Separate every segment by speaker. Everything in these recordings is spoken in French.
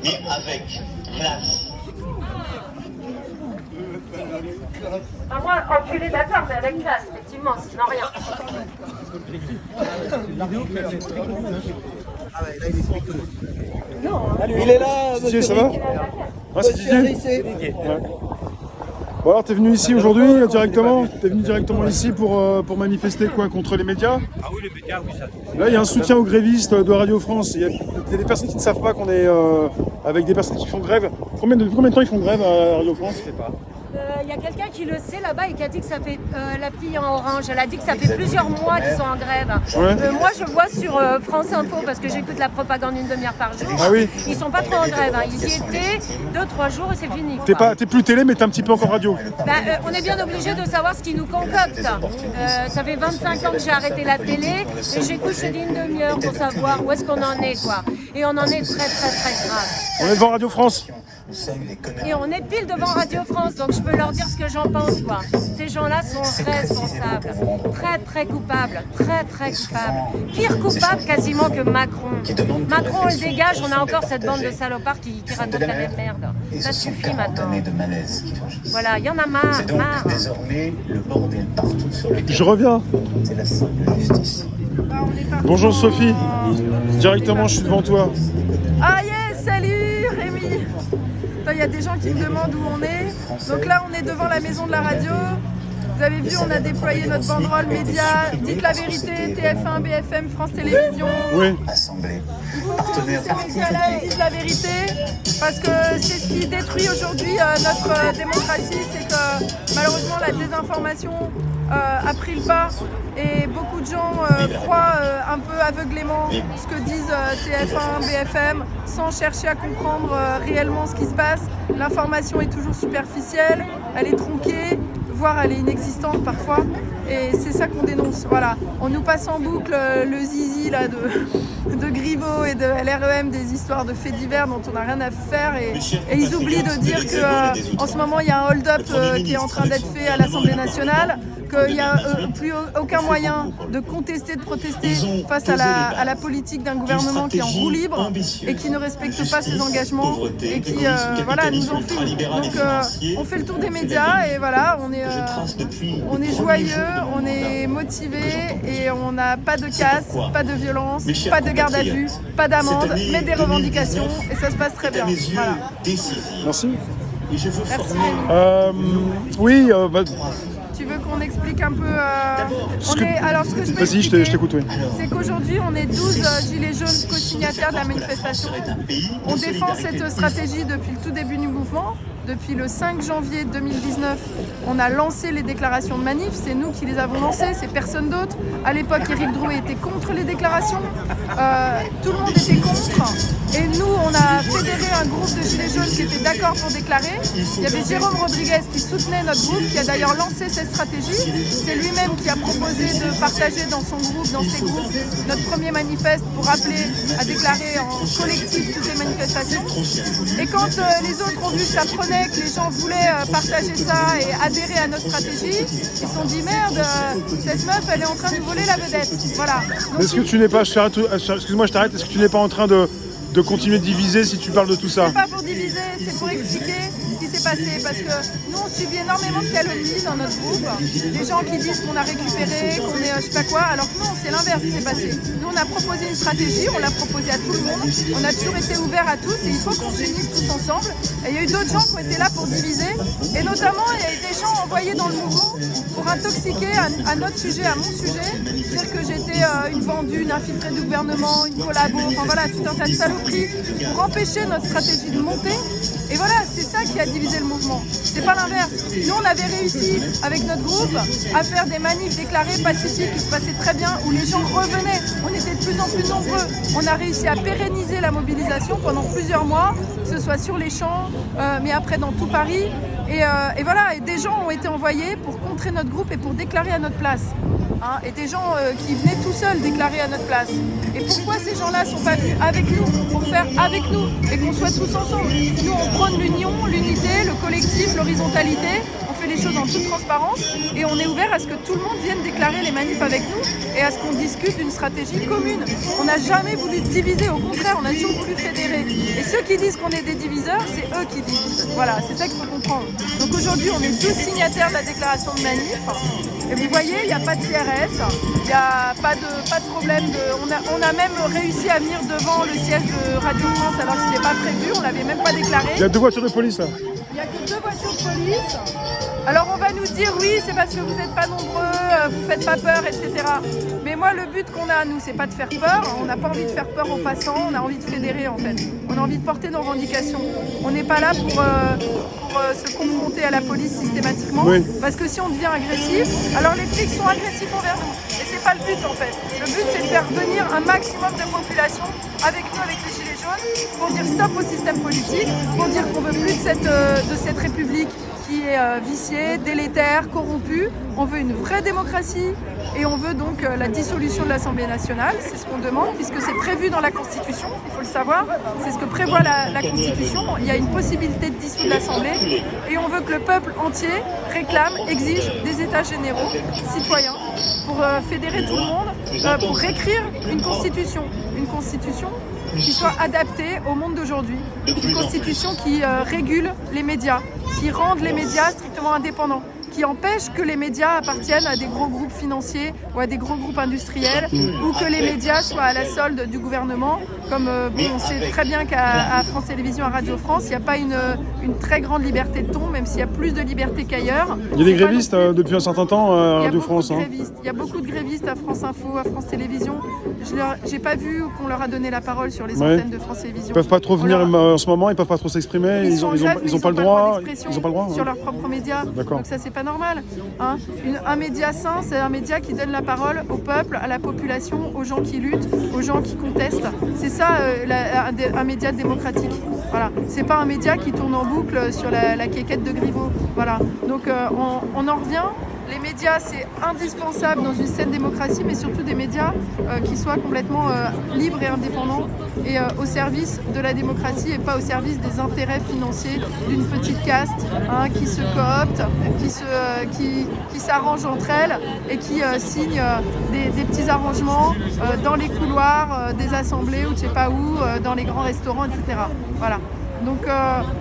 Speaker 1: mais avec classe.
Speaker 2: À moi, enculé, d'accord, mais avec classe, effectivement, sinon rien.
Speaker 3: Il est là,
Speaker 4: Didier, ça va? Ah, c'est Didier? Ouais. Bon alors, t'es venu ici aujourd'hui directement? T'es venu directement ici pour manifester quoi? Contre les médias?
Speaker 3: Ah oui, les médias, oui, ça.
Speaker 4: Là, il y a un soutien aux grévistes de Radio France. Il y a des personnes qui ne savent pas qu'on est avec des personnes qui font grève. Combien de temps ils font grève à Radio France? Je sais pas.
Speaker 2: Il y a quelqu'un qui le sait là-bas et qui a dit que ça fait, la fille en orange, elle a dit que ça fait plusieurs mois qu'ils sont en grève.
Speaker 4: Ouais.
Speaker 2: Moi je vois sur France Info, parce que j'écoute la propagande une demi-heure par jour,
Speaker 4: Ah oui.
Speaker 2: Ils sont pas trop en grève, hein. Ils y étaient 2-3 jours et c'est fini. Quoi.
Speaker 4: T'es plus télé mais t'es un petit peu encore radio.
Speaker 2: On est bien obligé de savoir ce qu'ils nous concoctent. Ça fait 25 ans que j'ai arrêté la télé et j'écoute je dis une demi-heure pour savoir où est-ce qu'on en est. Quoi. Et on en est très très très grave.
Speaker 4: On est devant Radio France.
Speaker 2: Et on est pile devant Radio France, donc je peux leur dire ce que j'en pense. Quoi. Ces gens-là sont responsables, très très coupables, très très coupables. Pire coupable quasiment que Macron. Macron, on le dégage, on a encore cette bande de salopards qui racontent la même merde. Ça suffit maintenant. Voilà, il y en a marre.
Speaker 4: Je reviens. Bonjour Sophie. Directement, je suis devant toi.
Speaker 5: Ah yes, salut Rémi. Il y a des gens qui me demandent où on est. Donc là, on est devant la maison de la radio. Vous avez vu, on a déployé notre banderole média. Dites la vérité, TF1, BFM, France Télévisions.
Speaker 4: Oui.
Speaker 5: Il faut que ces médias-là disent la vérité, parce que c'est ce qui détruit aujourd'hui notre démocratie, c'est que malheureusement la désinformation a pris le pas et beaucoup de gens croient un peu aveuglément ce que disent TF1, BFM, sans chercher à comprendre réellement ce qui se passe. L'information est toujours superficielle, elle est tronquée, voire elle est inexistante parfois. Et c'est ça qu'on dénonce. Voilà. On nous passe en boucle le zizi là, de Griveaux et de LREM, des histoires de faits divers dont on n'a rien à faire. Et ils oublient de dire qu'en ce moment, il y a un hold-up qui est en train d'être fait à l'Assemblée nationale, qu'il n'y a plus aucun moyen de contester, de protester face à la politique d'un gouvernement qui est en roue libre et qui ne respecte pas ses engagements et qui voilà, nous enfile. Donc on fait le tour des médias et voilà, on est joyeux. On est motivé et on n'a pas de casse, pas de violence, pas de garde à vue, pas d'amende, mais des revendications et ça se passe très bien. Voilà.
Speaker 4: Merci.
Speaker 5: Merci.
Speaker 4: Oui,
Speaker 5: Tu veux qu'on explique un peu
Speaker 4: Alors,
Speaker 5: ce que je peux
Speaker 4: vas-y, je t'écoute, oui.
Speaker 5: C'est qu'aujourd'hui, on est 12 gilets jaunes co-signataires de la manifestation. On défend cette stratégie depuis le tout début du mouvement. Depuis le 5 janvier 2019, on a lancé les déclarations de manif. C'est nous qui les avons lancées, c'est personne d'autre. À l'époque, Éric Drouet était contre les déclarations. Tout le monde était contre. Et nous, on a fédéré un groupe de gilets jaunes qui était d'accord pour déclarer. Il y avait Jérôme Rodriguez qui soutenait notre groupe, qui a d'ailleurs lancé cette stratégie. C'est lui-même qui a proposé de partager dans son groupe, dans ses groupes, notre premier manifeste pour appeler à déclarer en collectif toutes les manifestations. Et quand les autres ont vu que ça prenait, que les gens voulaient partager ça et adhérer à notre stratégie, ils se sont dit merde, cette meuf elle est en train de nous voler la vedette. Voilà.
Speaker 4: Est-ce que tu n'es pas, excuse-moi je t'arrête, est-ce que tu n'es pas en train de continuer de diviser si tu parles de tout ça?
Speaker 5: C'est pas pour diviser, c'est pour expliquer ce qui s'est passé parce que nous on subit énormément de calomnies dans notre groupe, des gens qui disent qu'on a récupéré, qu'on est je sais pas quoi, alors que non, c'est l'inverse qui s'est passé. Nous on a proposé une stratégie, on l'a proposé à tout le monde, on a toujours été ouvert à tous et il faut qu'on s'unisse tous ensemble. Et il y a eu d'autres gens qui ont été là pour diviser et notamment il y a eu des gens envoyés dans le mouvement pour intoxiquer à notre sujet, à mon sujet, dire que j'étais une vendue, une infiltrée du gouvernement, une collabo, enfin voilà, tout un tas de saloperies pour empêcher notre stratégie de monter. Et voilà, c'est ça qui a divisé le mouvement. C'est pas l'inverse. Nous, on avait réussi, avec notre groupe, à faire des manifs déclarés pacifiques qui se passaient très bien, où les gens revenaient. On était de plus en plus nombreux. On a réussi à pérenniser la mobilisation pendant plusieurs mois, que ce soit sur les champs, mais après dans tout Paris. Et voilà, et des gens ont été envoyés pour contrer notre groupe et pour déclarer à notre place. Hein, et des gens qui venaient tout seuls déclarer à notre place. Et pourquoi ces gens-là sont pas venus avec nous, pour faire avec nous, et qu'on soit tous ensemble? Nous, on prône l'union, l'unité, le collectif, l'horizontalité. On fait les choses en toute transparence et on est ouvert à ce que tout le monde vienne déclarer les manifs avec nous et à ce qu'on discute d'une stratégie commune. On n'a jamais voulu diviser, au contraire, on a toujours voulu fédérer. Et ceux qui disent qu'on est des diviseurs, c'est eux qui divisent. Voilà, c'est ça qu'il faut comprendre. Donc aujourd'hui, on est tous signataires de la déclaration de manif. Et vous voyez, il n'y a pas de CRS, il n'y a pas de problème. On a même réussi à venir devant le siège de Radio France alors que ce n'était pas prévu, on ne l'avait même pas déclaré.
Speaker 4: Il y a 2 voitures de police là.
Speaker 5: Il n'y a que 2 voitures de police. Alors on va nous dire oui, c'est parce que vous n'êtes pas nombreux, vous ne faites pas peur, etc. Mais moi le but qu'on a, nous, c'est pas de faire peur. On n'a pas envie de faire peur aux passants, on a envie de fédérer en fait. On a envie de porter nos revendications. On n'est pas là pour se confronter à la police systématiquement.
Speaker 4: Oui.
Speaker 5: Parce que si on devient agressif, alors les flics sont agressifs envers nous. Et c'est pas le but en fait. Le but c'est de faire venir un maximum de population avec nous, avec les Gilets jaunes, pour dire stop au système politique, pour dire qu'on veut plus de cette République qui est viciée, délétère, corrompue. On veut une vraie démocratie et on veut donc la dissolution de l'Assemblée nationale. C'est ce qu'on demande puisque c'est prévu dans la Constitution, il faut le savoir. C'est ce que prévoit la Constitution. Il y a une possibilité de dissoudre l'Assemblée et on veut que le peuple entier réclame, exige des États généraux citoyens pour fédérer tout le monde, pour réécrire une Constitution qui soit adaptée au monde d'aujourd'hui, une Constitution qui régule les médias, qui rende les médias strictement indépendants, qui empêche que les médias appartiennent à des gros groupes financiers ou à des gros groupes industriels ou que les médias soient à la solde du gouvernement. Comme on sait très bien qu'à France Télévisions, à Radio France, il n'y a pas une très grande liberté de ton, même s'il y a plus de liberté qu'ailleurs.
Speaker 4: Il y a des grévistes depuis un certain temps à Radio France.
Speaker 5: Il y a beaucoup de grévistes à France Info, à France Télévisions. J'ai pas vu qu'on leur a donné la parole sur les antennes de France Télévisions.
Speaker 4: Ils peuvent pas trop venir en ce moment, ils peuvent pas trop s'exprimer, ils ont pas le droit. Ils ont pas le droit
Speaker 5: sur leurs propres médias. Donc ça c'est pas normal. Hein. Un média sain, c'est un média qui donne la parole au peuple, à la population, aux gens qui luttent, aux gens qui contestent. C'est ça un média démocratique. Voilà. C'est pas un média qui tourne en boucle sur la quéquette de Griveaux. Voilà. Donc on en revient. Les médias, c'est indispensable dans une saine démocratie, mais surtout des médias qui soient complètement libres et indépendants et au service de la démocratie et pas au service des intérêts financiers d'une petite caste qui se coopte, qui s'arrange entre elles et qui signe des petits arrangements dans les couloirs des assemblées ou je sais pas où, dans les grands restaurants, etc. Voilà. Donc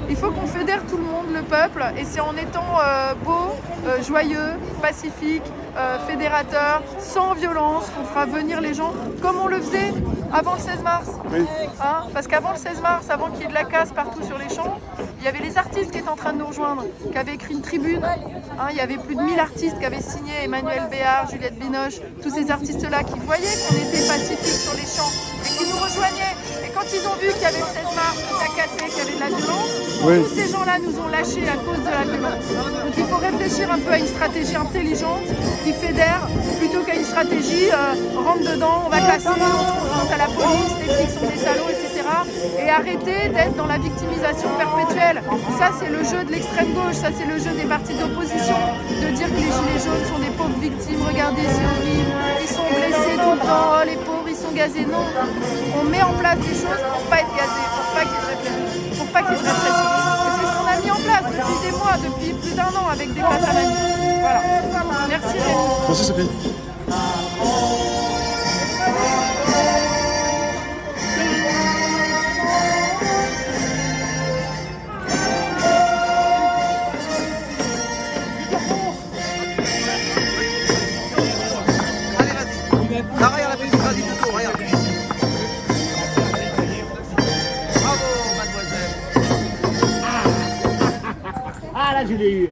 Speaker 5: il faut qu'on fédère tout le monde, le peuple, et c'est en étant beau, joyeux, pacifique, fédérateur, sans violence, qu'on fera venir les gens comme on le faisait avant le 16 mars.
Speaker 4: Oui.
Speaker 5: Parce qu'avant le 16 mars, avant qu'il y ait de la casse partout sur les champs, il y avait les artistes qui étaient en train de nous rejoindre, qui avaient écrit une tribune. Il y avait plus de 1000 artistes qui avaient signé, Emmanuel Béard, Juliette Binoche, tous ces artistes-là qui voyaient qu'on était pacifiques sur les champs et qui nous rejoignaient. Et quand ils ont vu qu'il y avait le 16 mars, que ça cassait, qu'il y avait de la violence, tous ces gens-là nous ont lâchés à cause de la violence. Donc il faut réfléchir un peu à une stratégie intelligente qui fédère plutôt qu'à une stratégie rentre dedans, on va casser, on se confronte à la police, les flics sont des salauds, etc. Et arrêter d'être dans la victimisation perpétuelle. Ça c'est le jeu de l'extrême gauche, ça c'est le jeu des partis d'opposition, de dire que les gilets jaunes sont des pauvres victimes, regardez c'est horrible, ils sont blessés tout le temps, oh, les pauvres ils sont gazés. Non, on met en place des choses pour pas être gazés, pour pas qu'il y ait de répression. Pour pas qu'il y ait de répression. Et c'est ce qu'on a mis en place depuis des mois, depuis plus d'1 an avec des places à manif. Voilà. Merci Rémi.
Speaker 4: Merci Sophie.
Speaker 3: Ah, regarde la petite phrase du couteau, regarde. Bravo, mademoiselle.
Speaker 1: Ah là, je l'ai eu.